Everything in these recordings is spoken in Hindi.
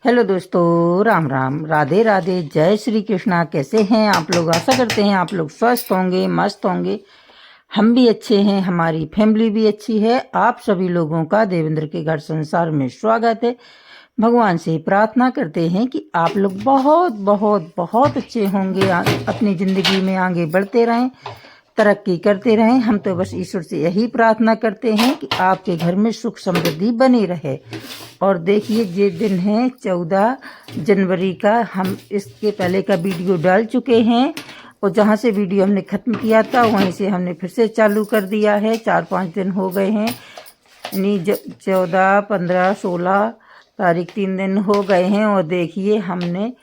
हेलो दोस्तों, राम राम, राधे राधे, जय श्री कृष्णा। कैसे हैं आप लोग? आशा करते हैं आप लोग स्वस्थ होंगे, मस्त होंगे। हम भी अच्छे हैं, हमारी फैमिली भी अच्छी है। आप सभी लोगों का देवेंद्र के घर संसार में स्वागत है। भगवान से प्रार्थना करते हैं कि आप लोग बहुत बहुत बहुत अच्छे होंगे, अपनी ज़िंदगी में आगे बढ़ते रहें, तरक्की करते रहें। हम तो बस ईश्वर से यही प्रार्थना करते हैं कि आपके घर में सुख समृद्धि बनी रहे। और देखिए, ये दिन है 14 जनवरी का। हम इसके पहले का वीडियो डाल चुके हैं और जहाँ से वीडियो हमने ख़त्म किया था वहीं से हमने फिर से चालू कर दिया है। 4-5 दिन हो गए हैं, यानी 14, 15, 16 तारीख 3 दिन हो गए हैं। और देखिए, हमने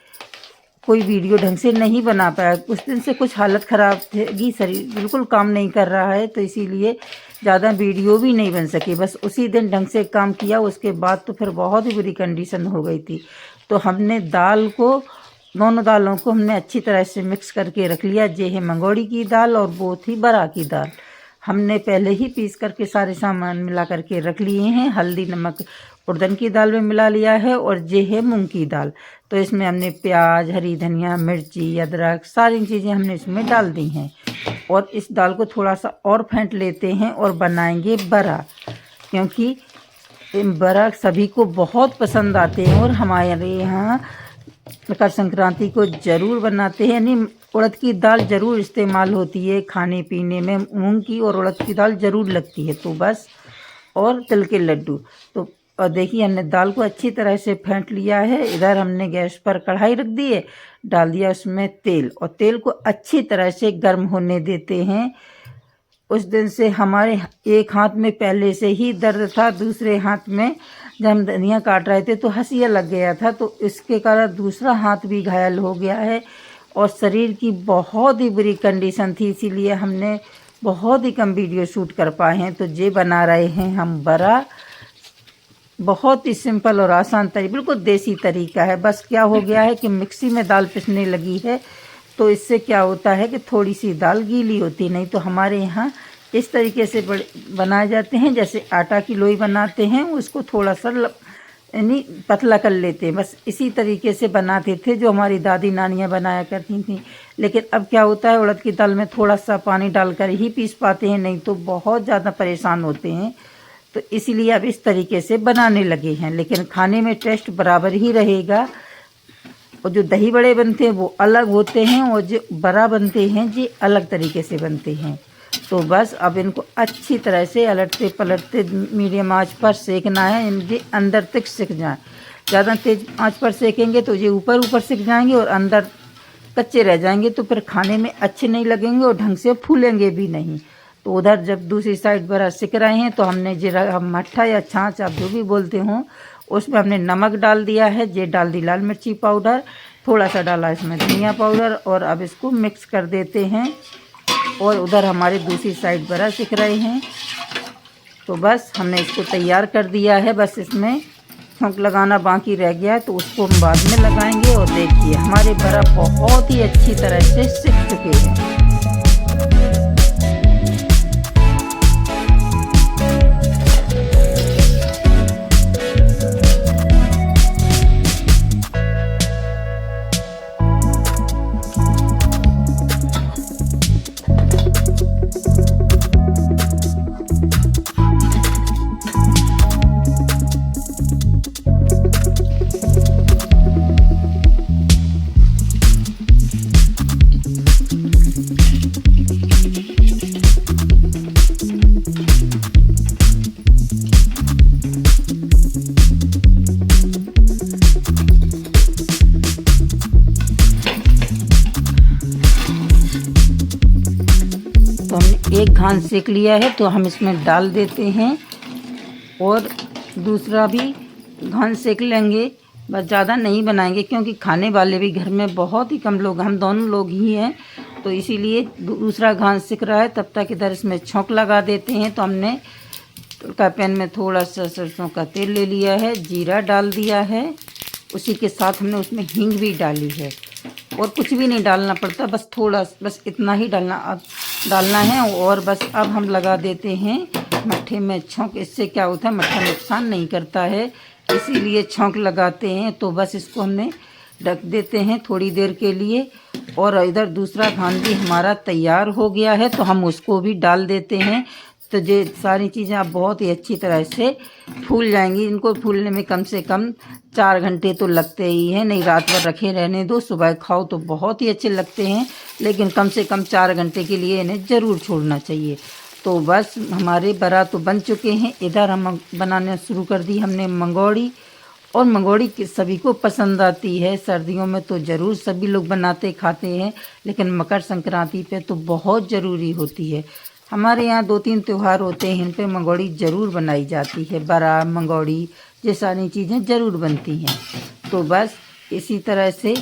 कोई वीडियो ढंग से नहीं बना पाया। कुछ दिन से कुछ हालत ख़राब थी, शरीर बिल्कुल काम नहीं कर रहा है, तो इसीलिए ज़्यादा वीडियो भी नहीं बन सकी। बस उसी दिन ढंग से काम किया, उसके बाद तो फिर बहुत ही बुरी कंडीशन हो गई थी। तो हमने दोनों दालों को हमने अच्छी तरह से मिक्स करके रख लिया। ये है मंगोड़ी की दाल और वो थी बरा की दाल। हमने पहले ही पीस करके सारे सामान मिला करके रख लिए हैं। हल्दी नमक उड़द की दाल में मिला लिया है और ये है मूंग की दाल। तो इसमें हमने प्याज, हरी धनिया, मिर्ची, अदरक, सारी चीज़ें हमने इसमें डाल दी हैं। और इस दाल को थोड़ा सा और फेंट लेते हैं और बनाएंगे बरा, क्योंकि बरा सभी को बहुत पसंद आते हैं और हमारे यहाँ मकर संक्रांति को ज़रूर बनाते हैं। यानी उड़द की दाल ज़रूर इस्तेमाल होती है खाने पीने में। मूंग की और उड़द की दाल ज़रूर लगती है, तो बस। और तिल के लड्डू। तो और देखिए, हमने दाल को अच्छी तरह से फेंट लिया है। इधर हमने गैस पर कढ़ाई रख दी है, डाल दिया उसमें तेल और तेल को अच्छी तरह से गर्म होने देते हैं। उस दिन से हमारे एक हाथ में पहले से ही दर्द था, दूसरे हाथ में जब हम धनिया काट रहे थे तो हंसिया लग गया था, तो इसके कारण दूसरा हाथ भी घायल हो गया है और शरीर की बहुत ही बुरी कंडीशन थी। इसीलिए हमने बहुत ही कम वीडियो शूट कर पाए हैं। तो ये बना रहे हैं हम बरा। बहुत ही सिंपल और आसान तरीका, बिल्कुल देसी तरीका है। बस क्या हो गया है कि मिक्सी में दाल पिसने लगी है, तो इससे क्या होता है कि थोड़ी सी दाल गीली होती, नहीं तो हमारे यहाँ इस तरीके से बनाए जाते हैं। जैसे आटा की लोई बनाते हैं, उसको थोड़ा सा यानी पतला कर लेते हैं। बस इसी तरीके से बनाते थे जो हमारी दादी नानियाँ बनाया करती थी। लेकिन अब क्या होता है, उड़द की दाल में थोड़ा सा पानी डालकर ही पीस पाते हैं, नहीं तो बहुत ज़्यादा परेशान होते हैं। तो इसीलिए अब इस तरीके से बनाने लगे हैं, लेकिन खाने में टेस्ट बराबर ही रहेगा। और जो दही बड़े बनते हैं वो अलग होते हैं और जो बरा बनते हैं ये अलग तरीके से बनते हैं। तो बस अब इनको अच्छी तरह से अलटते पलटते मीडियम आंच पर सेकना है। इनके अंदर तक सिक जाए। ज़्यादा तेज आंच पर सेकेंगे तो ये ऊपर ऊपर सिक जाएंगे और अंदर कच्चे रह जाएंगे, तो फिर खाने में अच्छे नहीं लगेंगे और ढंग से फूलेंगे भी नहीं। तो उधर जब दूसरी साइड बरा सिक रहे हैं तो हमने जीरा मट्ठा या छाछ, आप जो भी बोलते हों, उसमें हमने नमक डाल दिया है। ये डाल दी लाल मिर्ची पाउडर, थोड़ा सा डाला इसमें धनिया पाउडर और अब इसको मिक्स कर देते हैं। और उधर हमारी दूसरी साइड बरा सिक रहे हैं। तो बस हमने इसको तैयार कर दिया है। बस इसमें छौंक लगाना बाकी रह गया है, तो उसको हम बाद में लगाएंगे। और देखिए, हमारे बरा बहुत ही अच्छी तरह से सिक चुके हैं। तो हमने एक घान सेक लिया है, तो हम इसमें डाल देते हैं और दूसरा भी घान सेक लेंगे। बस ज़्यादा नहीं बनाएंगे, क्योंकि खाने वाले भी घर में बहुत ही कम लोग, हम दोनों लोग ही हैं, तो इसीलिए दूसरा घान सिक रहा है। तब तक इधर इसमें छौंक लगा देते हैं। तो हमने का पैन में थोड़ा सा सरसों का तेल ले लिया है, जीरा डाल दिया है, उसी के साथ हमने उसमें हींग भी डाली है। और कुछ भी नहीं डालना पड़ता, बस थोड़ा, बस इतना ही डालना है। और बस अब हम लगा देते हैं मट्ठे में छौंक। इससे क्या होता है, मट्ठा नुकसान नहीं करता है, इसीलिए छौंक लगाते हैं। तो बस इसको हमने ढक देते हैं थोड़ी देर के लिए। और इधर दूसरा धान भी हमारा तैयार हो गया है, तो हम उसको भी डाल देते हैं। तो ये सारी चीज़ें आप बहुत ही अच्छी तरह से फूल जाएंगी। इनको फूलने में कम से कम 4 घंटे तो लगते ही हैं। नहीं, रात भर रखे रहने दो, सुबह खाओ तो बहुत ही अच्छे लगते हैं, लेकिन कम से कम 4 घंटे के लिए इन्हें ज़रूर छोड़ना चाहिए। तो बस हमारे बड़ा तो बन चुके हैं। इधर हम बनाना शुरू कर दी हमने मंगोड़ी। और मंगोड़ी सभी को पसंद आती है। सर्दियों में तो ज़रूर सभी लोग बनाते खाते हैं, लेकिन मकर संक्रांति पे तो बहुत ज़रूरी होती है। हमारे यहाँ 2-3 त्यौहार होते हैं, इन पे मंगोड़ी ज़रूर बनाई जाती है। बड़ा, मंगोड़ी, ये सारी चीज़ें ज़रूर बनती हैं। तो बस इसी तरह से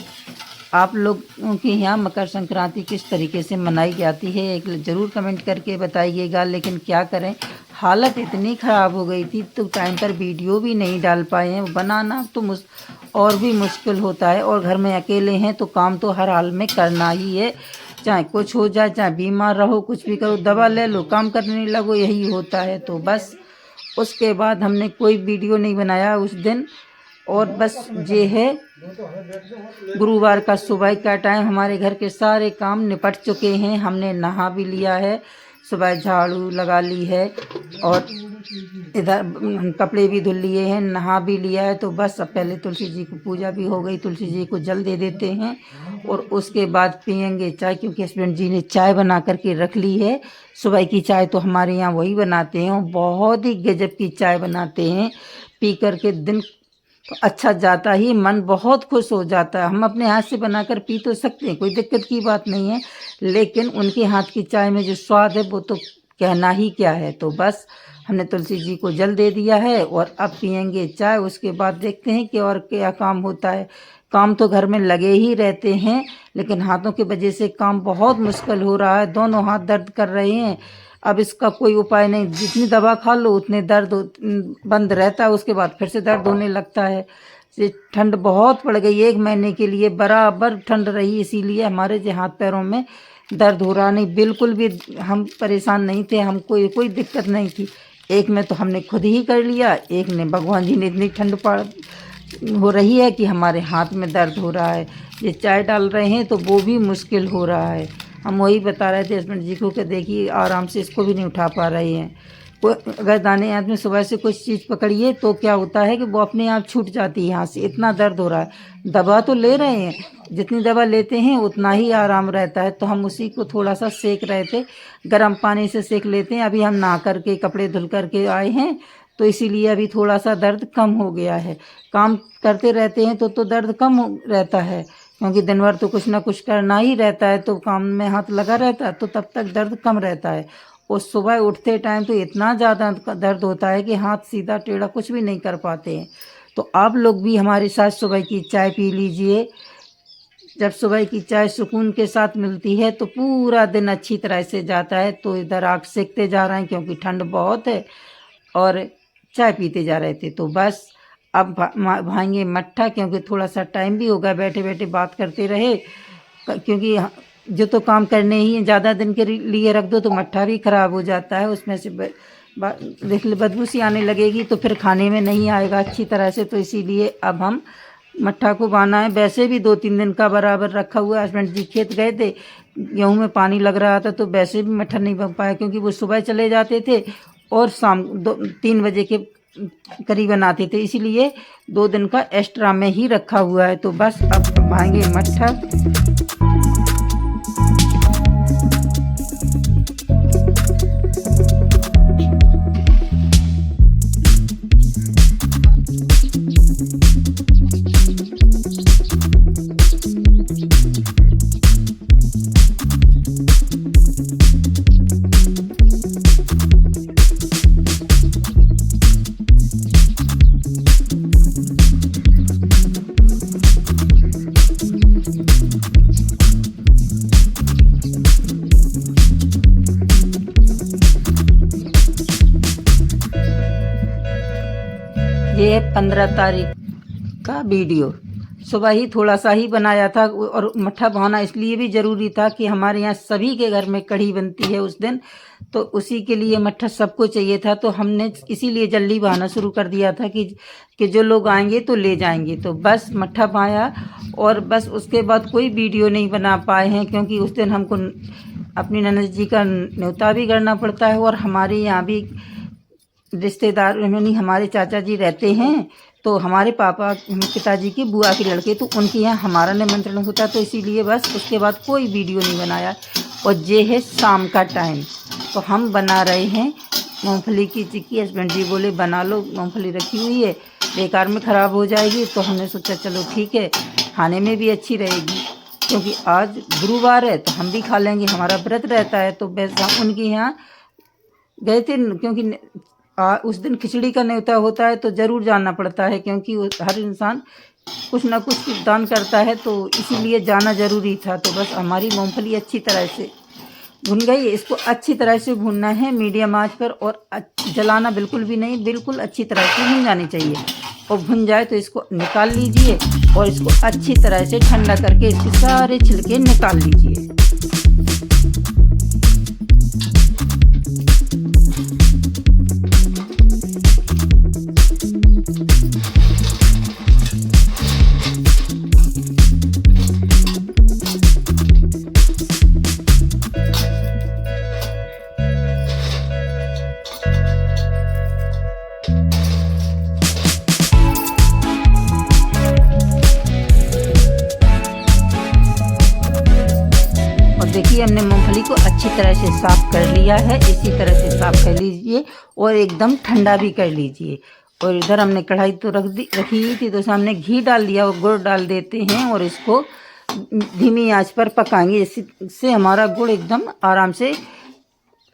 आप लोगों के यहाँ मकर संक्रांति किस तरीके से मनाई जाती है एक ज़रूर कमेंट करके बताइएगा। लेकिन क्या करें, हालत इतनी ख़राब हो गई थी तो टाइम पर वीडियो भी नहीं डाल पाए हैं। बनाना तो और भी मुश्किल होता है, और घर में अकेले हैं तो काम तो हर हाल में करना ही है। चाहे कुछ हो जाए, चाहे बीमार रहो, कुछ भी करो, दवा ले लो, काम करने लगो, यही होता है। तो बस उसके बाद हमने कोई वीडियो नहीं बनाया उस दिन। और बस ये है गुरुवार का सुबह का टाइम, हमारे घर के सारे काम निपट चुके हैं। हमने नहा भी लिया है, सुबह झाड़ू लगा ली है, और इधर कपड़े भी धुल लिए हैं, नहा भी लिया है। तो बस अब पहले तुलसी जी की पूजा भी हो गई, तुलसी जी को जल दे देते हैं और उसके बाद पियेंगे चाय, क्योंकि हस्बैंड जी ने चाय बना करके रख ली है। सुबह की चाय तो हमारे यहाँ वही बनाते हैं, बहुत ही गजब की चाय बनाते हैं। पी करके दिन अच्छा जाता ही, मन बहुत खुश हो जाता है। हम अपने हाथ से बनाकर पी तो सकते हैं, कोई दिक्कत की बात नहीं है, लेकिन उनके हाथ की चाय में जो स्वाद है वो तो कहना ही क्या है। तो बस हमने तुलसी जी को जल दे दिया है और अब पियेंगे चाय। उसके बाद देखते हैं कि और क्या काम होता है। काम तो घर में लगे ही रहते हैं, लेकिन हाथों की वजह से काम बहुत मुश्किल हो रहा है। दोनों हाथ दर्द कर रहे हैं। अब इसका कोई उपाय नहीं, जितनी दवा खा लो उतने दर्द बंद रहता है, उसके बाद फिर से दर्द होने लगता है। ये ठंड बहुत पड़ गई, 1 महीने के लिए बराबर ठंड रही, इसीलिए हमारे जो हाथ पैरों में दर्द हो रहा नहीं। बिल्कुल भी हम परेशान नहीं थे, हमको कोई दिक्कत नहीं थी। एक में तो हमने खुद ही कर लिया, एक ने भगवान जी ने इतनी ठंड हो रही है कि हमारे हाथ में दर्द हो रहा है। ये चाय डाल रहे हैं तो वो भी मुश्किल हो रहा है। हम वही बता रहे थे हस्बैंड जी को कि देखिए आराम से इसको भी नहीं उठा पा रहे हैं। कोई अगर दाने हाथ में सुबह से कुछ चीज़ पकड़िए तो क्या होता है कि वो अपने आप छूट जाती है यहाँ से, इतना दर्द हो रहा है। दवा तो ले रहे हैं, जितनी दवा लेते हैं उतना ही आराम रहता है। तो हम उसी को थोड़ा सा सेक रहे थे, गर्म पानी से सेक लेते हैं। अभी हम नहा करके कपड़े धुल करके आए हैं, तो इसीलिए अभी थोड़ा सा दर्द कम हो गया है। काम करते रहते हैं तो दर्द कम रहता है, क्योंकि दिन भर तो कुछ ना कुछ करना ही रहता है, तो काम में हाथ लगा रहता है, तो तब तक दर्द कम रहता है। और सुबह उठते टाइम तो इतना ज़्यादा दर्द होता है कि हाथ सीधा टेढ़ा कुछ भी नहीं कर पाते हैं। तो आप लोग भी हमारे साथ सुबह की चाय पी लीजिए। जब सुबह की चाय सुकून के साथ मिलती है तो पूरा दिन अच्छी तरह से जाता है। तो इधर आग सेकते जा रहे हैं क्योंकि ठंड बहुत है, और चाय पीते जा रहे थे। तो बस अब भाएंगे मट्ठा, क्योंकि थोड़ा सा टाइम भी होगा, बैठे बैठे बात करते रहे, क्योंकि जो तो काम करने ही हैं, ज़्यादा दिन के लिए रख दो तो मट्ठा भी ख़राब हो जाता है, उसमें से बदबू सी आने लगेगी तो फिर खाने में नहीं आएगा अच्छी तरह से। तो इसीलिए अब हम मट्ठा को बाना है। वैसे भी 2-3 दिन का बराबर रखा हुआ है। हस्बैंड जी खेत गए थे, गेहूँ में पानी लग रहा था, तो वैसे भी मट्ठा नहीं बन पाया, क्योंकि वो सुबह चले जाते थे और शाम 3 बजे के करीबन आते थे, इसीलिए 2 दिन का एक्स्ट्रा में ही रखा हुआ है। तो बस अब भाएंगे मट्ठा। ये 15 तारीख का वीडियो, सुबह ही थोड़ा सा ही बनाया था। और मट्ठा बहाना इसलिए भी ज़रूरी था कि हमारे यहाँ सभी के घर में कढ़ी बनती है उस दिन, तो उसी के लिए मट्ठा सबको चाहिए था, तो हमने इसीलिए जल्दी बहाना शुरू कर दिया था कि जो लोग आएंगे तो ले जाएंगे। तो बस मट्ठा पाया और बस उसके बाद कोई वीडियो नहीं बना पाए हैं, क्योंकि उस दिन हमको अपनी ननद जी का न्योता भी करना पड़ता है और हमारे यहाँ भी रिश्तेदार यानी हमारे चाचा जी रहते हैं, तो हमारे पिताजी की बुआ के लड़के, तो उनके यहाँ हमारा निमंत्रण होता, तो इसीलिए बस उसके बाद कोई वीडियो नहीं बनाया। और ये है शाम का टाइम, तो हम बना रहे हैं मूंगफली की चिक्की। हस्बैंड जी बोले बना लो, मूंगफली रखी हुई है बेकार में ख़राब हो जाएगी, तो हमने सोचा चलो ठीक है, खाने में भी अच्छी रहेगी, क्योंकि आज गुरुवार है तो हम भी खा लेंगे, हमारा व्रत रहता है। तो बस हम उनके यहाँ गए थे, क्योंकि उस दिन खिचड़ी का न्योता होता है तो ज़रूर जाना पड़ता है, क्योंकि हर इंसान कुछ ना कुछ दान करता है, तो इसीलिए जाना ज़रूरी था। तो बस हमारी मूंगफली अच्छी तरह से भुन गई। इसको अच्छी तरह से भुनना है मीडियम आंच पर, और जलाना बिल्कुल भी नहीं, बिल्कुल अच्छी तरह से भुन जानी चाहिए। और भुन जाए तो इसको निकाल लीजिए और इसको अच्छी तरह से ठंडा करके इसके सारे छिलके निकाल लीजिए। देखिए हमने मूंगफली को अच्छी तरह से साफ़ कर लिया है, इसी तरह से साफ़ कर लीजिए और एकदम ठंडा भी कर लीजिए। और इधर हमने कढ़ाई तो रखी हुई थी, तो सामने घी डाल दिया और गुड़ डाल देते हैं और इसको धीमी आंच पर पकाएंगे, इससे हमारा गुड़ एकदम आराम से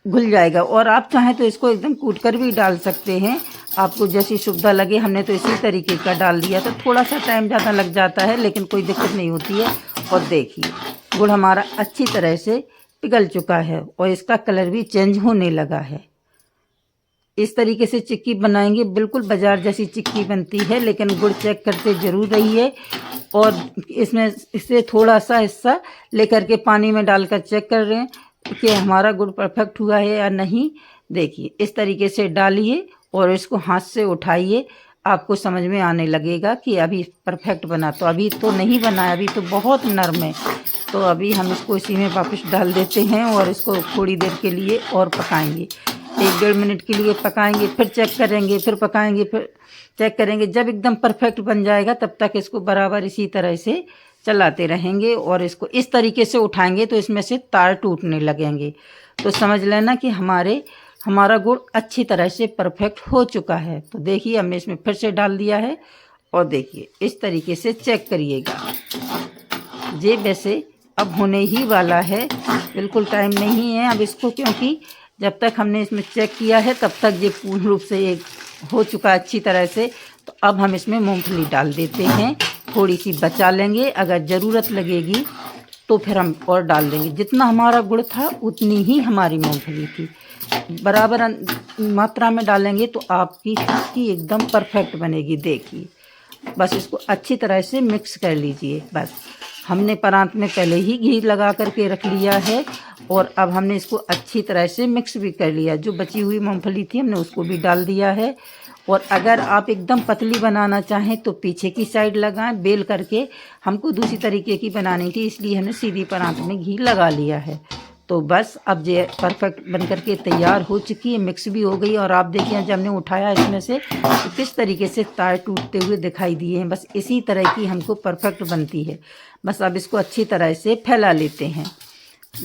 घुल जाएगा। और आप चाहें तो इसको एकदम कूट कर भी डाल सकते हैं, आपको जैसी सुविधा लगे। हमने तो इसी तरीके का डाल दिया, तो थोड़ा सा टाइम ज़्यादा लग जाता है, लेकिन कोई दिक्कत नहीं होती है। और देखिए गुड़ हमारा अच्छी तरह से पिघल चुका है और इसका कलर भी चेंज होने लगा है। इस तरीके से चिक्की बनाएंगे, बिल्कुल बाजार जैसी चिक्की बनती है, लेकिन गुड़ चेक करते ज़रूर रहिए। और इससे थोड़ा सा हिस्सा लेकर के पानी में डालकर चेक कर रहे हैं कि हमारा गुड़ परफेक्ट हुआ है या नहीं। देखिए इस तरीके से डालिए और इसको हाथ से उठाइए, आपको समझ में आने लगेगा कि अभी परफेक्ट बना। तो अभी तो नहीं बना है, अभी तो बहुत नरम है। तो अभी हम इसको इसी में वापस डाल देते हैं और इसको थोड़ी देर के लिए और पकाएंगे, 1-1.5 मिनट के लिए पकाएंगे, फिर चेक करेंगे, फिर पकाएंगे, फिर चेक करेंगे। जब एकदम परफेक्ट बन जाएगा तब तक इसको बराबर इसी तरह से चलाते रहेंगे और इसको इस तरीके से उठाएंगे तो इसमें से तार टूटने लगेंगे। तो समझ लेना कि हमारा गुड़ अच्छी तरह से परफेक्ट हो चुका है। तो देखिए हमने इसमें फिर से डाल दिया है और देखिए इस तरीके से चेक करिएगा। ये वैसे अब होने ही वाला है, बिल्कुल टाइम नहीं है अब इसको, क्योंकि जब तक हमने इसमें चेक किया है तब तक ये पूर्ण रूप से ये हो चुका अच्छी तरह से। तो अब हम इसमें मूंगफली डाल देते हैं, थोड़ी सी बचा लेंगे, अगर ज़रूरत लगेगी तो फिर हम और डाल देंगे। जितना हमारा गुड़ था उतनी ही हमारी मूंगफली थी, बराबर मात्रा में डालेंगे तो आपकी चिक्की एकदम परफेक्ट बनेगी। देखिए बस इसको अच्छी तरह से मिक्स कर लीजिए। बस हमने परात में पहले ही घी लगा करके रख लिया है और अब हमने इसको अच्छी तरह से मिक्स भी कर लिया। जो बची हुई मूंगफली थी हमने उसको भी डाल दिया है। और अगर आप एकदम पतली बनाना चाहें तो पीछे की साइड लगाएं बेल करके। हमको दूसरी तरीके की बनानी थी, इसलिए हमने सीधी परात में घी लगा लिया है। तो बस अब ये परफेक्ट बन करके तैयार हो चुकी है, मिक्स भी हो गई। और आप देखिए जब हमने उठाया इसमें से तो किस तरीके से तार टूटते हुए दिखाई दिए हैं। बस इसी तरह की हमको परफेक्ट बनती है। बस अब इसको अच्छी तरह से फैला लेते हैं।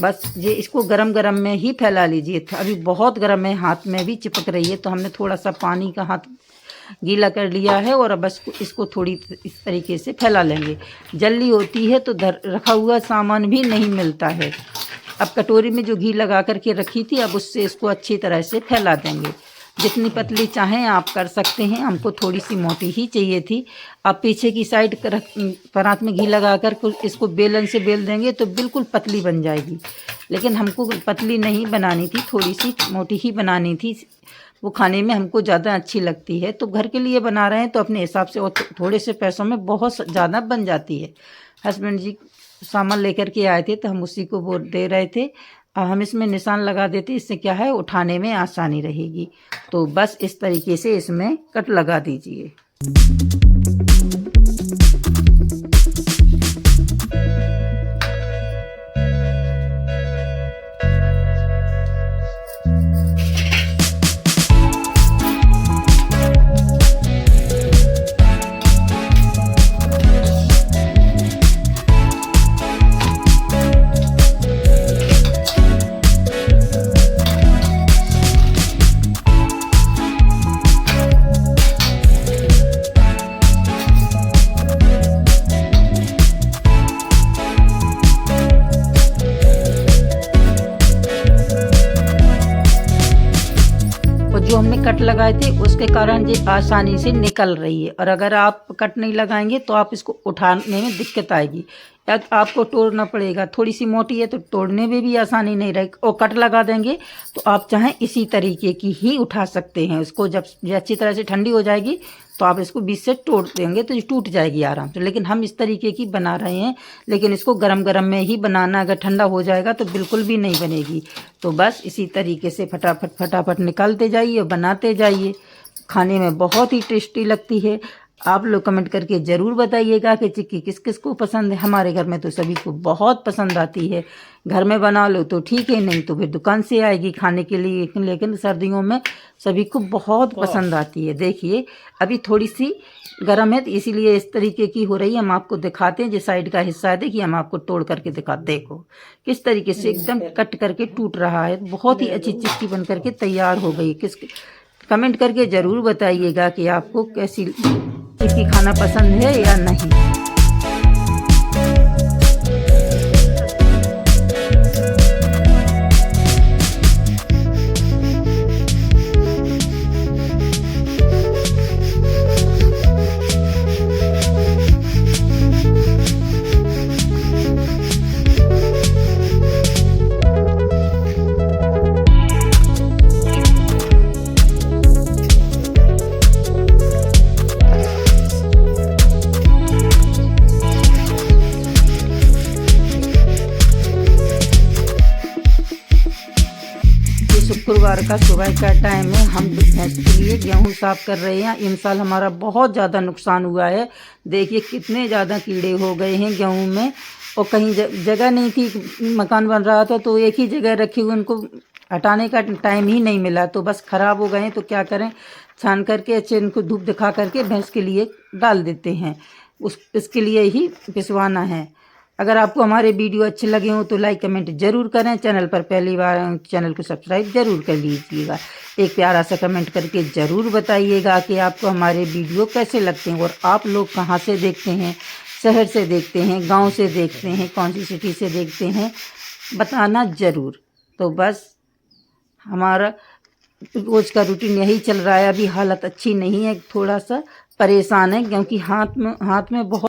बस ये इसको गरम गरम में ही फैला लीजिए, अभी बहुत गरम है, हाथ में भी चिपक रही है। तो हमने थोड़ा सा पानी का हाथ गीला कर लिया है और अब बस इसको थोड़ी इस तरीके से फैला लेंगे। जल्दी होती है तो रखा हुआ सामान भी नहीं मिलता है। अब कटोरी में जो घी लगा करके रखी थी अब उससे इसको अच्छी तरह से फैला देंगे। जितनी पतली चाहें आप कर सकते हैं, हमको थोड़ी सी मोटी ही चाहिए थी। अब पीछे की साइड परात में घी लगा कर इसको बेलन से बेल देंगे तो बिल्कुल पतली बन जाएगी। लेकिन हमको पतली नहीं बनानी थी, थोड़ी सी मोटी ही बनानी थी। वो खाने में हमको ज़्यादा अच्छी लगती है। तो घर के लिए बना रहे हैं तो अपने हिसाब से, और थोड़े से पैसों में बहुत ज़्यादा बन जाती है। हस्बैंड जी सामान लेकर के आए थे तो हम उसी को वो दे रहे थे। हम इसमें निशान लगा देते, इससे क्या है उठाने में आसानी रहेगी। तो बस इस तरीके से इसमें कट लगा दीजिए। जो हमने कट लगाए थे उसके कारण ये आसानी से निकल रही है, और अगर आप कट नहीं लगाएंगे तो आप इसको उठाने में दिक्कत आएगी या तो आपको तोड़ना पड़ेगा। थोड़ी सी मोटी है तो तोड़ने में भी आसानी नहीं रहेगी, और कट लगा देंगे तो आप चाहें इसी तरीके की ही उठा सकते हैं। इसको जब अच्छी तरह से ठंडी हो जाएगी तो आप इसको बीच से तोड़ देंगे तो ये टूट जाएगी आराम से। लेकिन हम इस तरीके की बना रहे हैं, लेकिन इसको गरम गरम में ही बनाना, अगर ठंडा हो जाएगा तो बिल्कुल भी नहीं बनेगी। तो बस इसी तरीके से फटाफट फटाफट निकालते जाइए, बनाते जाइए। खाने में बहुत ही टेस्टी लगती है। आप लोग कमेंट करके ज़रूर बताइएगा कि चिक्की किस किस को पसंद है। हमारे घर में तो सभी को बहुत पसंद आती है। घर में बना लो तो ठीक है, नहीं तो फिर दुकान से आएगी खाने के लिए। लेकिन सर्दियों में सभी को बहुत पसंद आती है। देखिए अभी थोड़ी सी गर्म है तो इसीलिए इस तरीके की हो रही है। हम आपको दिखाते हैं, जो साइड का हिस्सा है देखिए, हम आपको तोड़ करके देखो किस तरीके से एकदम कट करके टूट रहा है। बहुत ही अच्छी चिक्की बन करके तैयार हो गई। कमेंट करके ज़रूर बताइएगा कि आपको कैसी चिक्की खाना पसंद है या नहीं। शुक्रवार का सुबह का टाइम है। हम भैंस के लिए गेहूँ साफ कर रहे हैं। इन साल हमारा बहुत ज़्यादा नुकसान हुआ है। देखिए कितने ज़्यादा कीड़े हो गए हैं गेहूँ में, और कहीं जगह नहीं थी। मकान बन रहा था तो एक ही जगह रखी हुई, उनको हटाने का टाइम ही नहीं मिला, तो बस ख़राब हो गए हैं। तो क्या करें, छान करके अच्छे इनको धूप दिखा करके भैंस के लिए डाल देते हैं। इसके लिए ही पिसवाना है। अगर आपको हमारे वीडियो अच्छे लगे हों तो लाइक कमेंट ज़रूर करें। चैनल पर पहली बार चैनल को सब्सक्राइब ज़रूर कर लीजिएगा। एक प्यारा सा कमेंट करके ज़रूर बताइएगा कि आपको हमारे वीडियो कैसे लगते हैं, और आप लोग कहाँ से देखते हैं, शहर से देखते हैं, गांव से देखते हैं, कौन सी सिटी से देखते हैं, बताना ज़रूर। तो बस हमारा रोज़ का रूटीन यही चल रहा है। अभी हालत अच्छी नहीं है, थोड़ा सा परेशान है क्योंकि हाथ में बहुत